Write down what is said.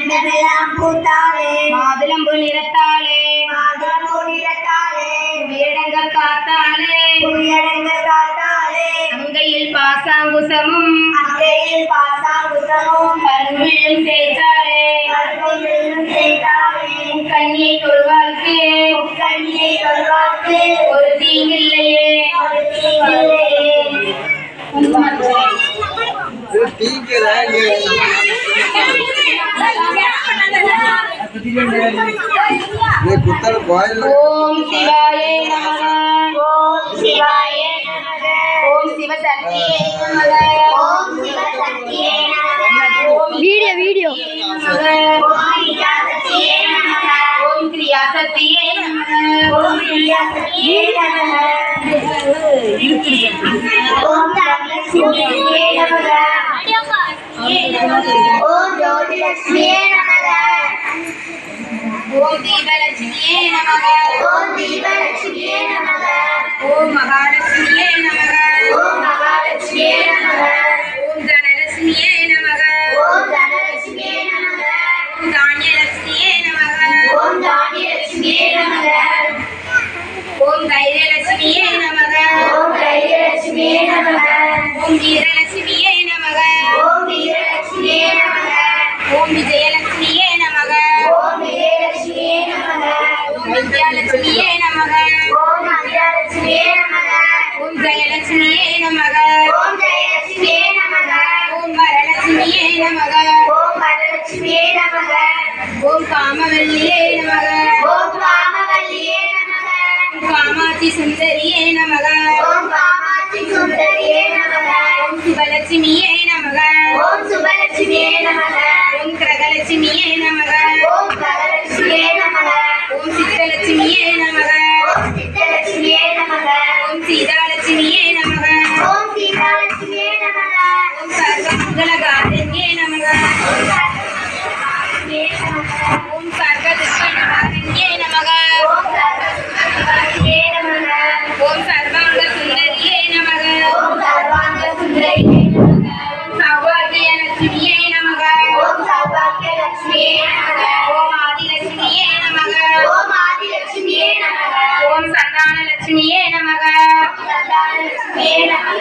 இடமெல்லாம் பூத்தாளே மாதுளம்பு நிறத்தாளே புவியடங்க காத்தாளே அங்கையில் பாசாங்குசமும் கருவிழும் சேர்த்தாளே கண்ணியை தொழுவார்க்கு ஒரு தீங்கில்லையே ஓம் சிவாயே நமக ஓம் சிவாயே நமக ஓம் சிவசக்தியே நமக ஓம் சிவசக்தியே நமக வீடியோ ஓம் கிரியாசக்தியே நமக ஓம் கிரியாசக்தியே நமக ஓம் கிரியாசக்தியே நமக ஓம் தனலட்சுமியே நமக ஓம் ஜோதிலட்சுமியே நமக ஓம் தீபலட்சுமியே நமக ஓம் தீபலட்சுமியே நமக ஓம் மகாலட்சுமியே நமக ஓம் மகாலட்சுமியே நமக ஓம் தனலட்சுமியே நமக ஓம் தனலட்சுமியே நமக ஓம் தானியலட்சுமியே நமக ஓம் தானியலட்சுமியே நமக ஓம் தைரியலட்சுமியே நமக ஓம் தைரியலட்சுமியே நமக ஓம் வீரலட்சுமியே நமக ஓம் வீரலட்சுமியே நமக ஓம் விஜயலட்சுமியே நமக ஓம் விஜயலட்சுமியே நமக ஓம் வித்யாலட்சுமியே நமக ஓம் வித்யாலட்சுமியே நமக ஓம் ஜெயலட்சுமியே நமக ஓம் ஜெயலட்சுமியே நமக ஓம் வரலட்சுமியே நமக ஓம் வரலட்சுமியே நமக ஓம் காமவல்லியே நமக ஓம் காமவல்லியே நமக ஓம் காமாட்சி சுந்தரியே நமக ஓம் காமாட்சி சுந்தரியே நமக ஓம் சுபலட்சுமியே நமக ஓம் சுபலட்சுமியே நமக ஓம் கிரகலட்சுமியே நமக